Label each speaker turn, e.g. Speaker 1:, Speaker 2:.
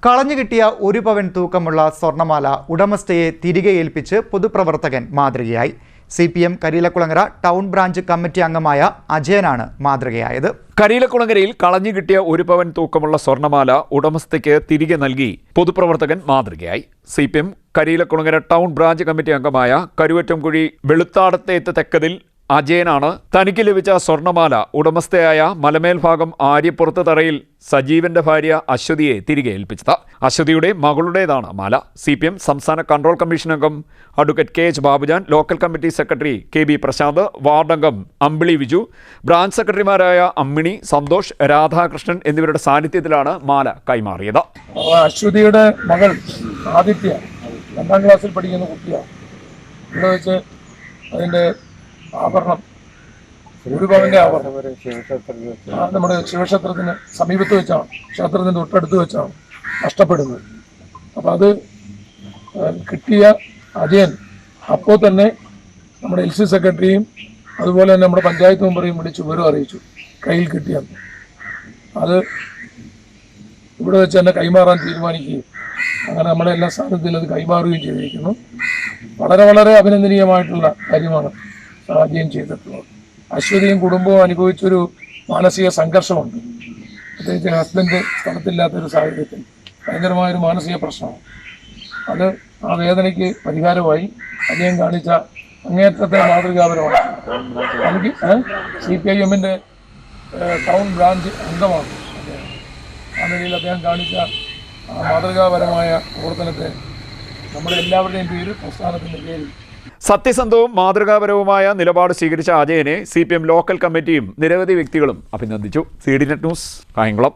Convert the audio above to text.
Speaker 1: കളഞ്ഞു കിട്ടിയ 1 പവൻ തൂക്കമുള്ള സ്വർണ്ണമാല ഉടമസ്ഥയെ തിരികെ ഏൽപ്പിച്ച് പൊതുപ്രവർത്തകൻ മാതൃകയായി. CPM Kariyilakulangara town branch committee അംഗമായ അജയനാണ് മാതൃകയായത്.
Speaker 2: കരിയിലക്കുളങ്ങരയിൽ കളഞ്ഞു കിട്ടിയ 1 പവൻ തൂക്കമുള്ള സ്വർണ്ണമാല ഉടമസ്ഥയ്ക്ക് തിരികെ നൽകി പൊതുപ്രവർത്തകൻ മാതൃകയായി. CPM Kariyilakulangara town branch committee അംഗമായ കരുവറ്റംകുഴി വെളുത്താടത്തേത്ത് തെക്കതിൽ അജയനാണ് തനിക്ക് ലഭിച്ച സ്വർണ്ണമാല ഉടമസ്ഥയായ മലമേൽ ഭാഗം ആര്യപ്പുറത്ത് തറയിൽ സജീവന്റെ ഭാര്യ അശ്വതിയെ തിരികെ ഏൽപ്പിച്ചത്. അശ്വതിയുടെ മകളുടേതാണ് മാല. CPM സംസ്ഥാന കൺട്രോൾ കമ്മീഷൻ അംഗം advocate KH Babujan, local committee secretary KB Prashanth, വാർഡംഗം അമ്പിളി വിജു, ബ്രാഞ്ച് സെക്രട്ടറിമാരായ അമ്മിണി, സന്തോഷ്, രാധാകൃഷ്ണൻ എന്നിവരുടെ സാന്നിധ്യത്തിലാണ് മാല കൈമാറിയത്.
Speaker 3: അശ്വതിയുടെ മകൾ ആദിത്യ 2ാം ക്ലാസ്സിൽ പഠിക്കുന്ന കുട്ടിയാണ്. ഇവിടെ വെച്ച് അതിൻ്റെ ആഭരണം 1 പവന്റെ ആഭരണം നമ്മുടെ ശിവക്ഷേത്രത്തിന് സമീപത്ത് വെച്ചാണ്, ക്ഷേത്രത്തിൻ്റെ തൊട്ടടുത്ത് വെച്ചാണ് നഷ്ടപ്പെടുന്നത്. അപ്പം അത് കിട്ടിയ അജയൻ അപ്പോൾ തന്നെ നമ്മുടെ LC സെക്രട്ടറിയും അതുപോലെ തന്നെ നമ്മുടെ പഞ്ചായത്ത് മെമ്പറേയും വിളിച്ച് വിവരം അറിയിച്ചു കയ്യിൽ കിട്ടിയെന്ന്. അത് ഇവിടെ വെച്ച് തന്നെ കൈമാറാൻ തീരുമാനിക്കുകയും അങ്ങനെ നമ്മുടെ എല്ലാ സ്ഥാനത്തിലും അത് കൈമാറുകയും ചെയ്തിരിക്കുന്നു. വളരെ വളരെ അഭിനന്ദനീയമായിട്ടുള്ള കാര്യമാണ് അജയൻ ചെയ്തിട്ടുള്ളത്. അശ്വതിയും കുടുംബവും അനുഭവിച്ചൊരു മാനസിക സംഘർഷമുണ്ട്. പ്രത്യേകിച്ച് ഹസ്ബൻഡ് സ്ഥലത്തില്ലാത്തൊരു സാഹചര്യത്തിൽ ഭയങ്കരമായൊരു മാനസിക പ്രശ്നമാണ്. അത് ആ വേദനയ്ക്ക് പരിഹാരമായി അജയൻ കാണിച്ച അങ്ങേയറ്റത്തെ മാതൃകാപരമാണ്. എനിക്ക് CPIMൻ്റെ ടൗൺ ബ്രാഞ്ച് അംഗമാണ് അദ്ദേഹം. ആ നിലയിൽ അദ്ദേഹം കാണിച്ച മാതൃകാപരമായ പ്രവർത്തനത്തെ നമ്മുടെ എല്ലാവരുടെയും പേര് പ്രസ്ഥാനത്തിൻ്റെ പേരിൽ
Speaker 2: സത്യസന്ധവും മാതൃകാപരവുമായ നിലപാട് സ്വീകരിച്ച അജയനെ CPM ലോക്കൽ കമ്മിറ്റിയും നിരവധി വ്യക്തികളും അഭിനന്ദിച്ചു. CDNet news, Kayamkulam.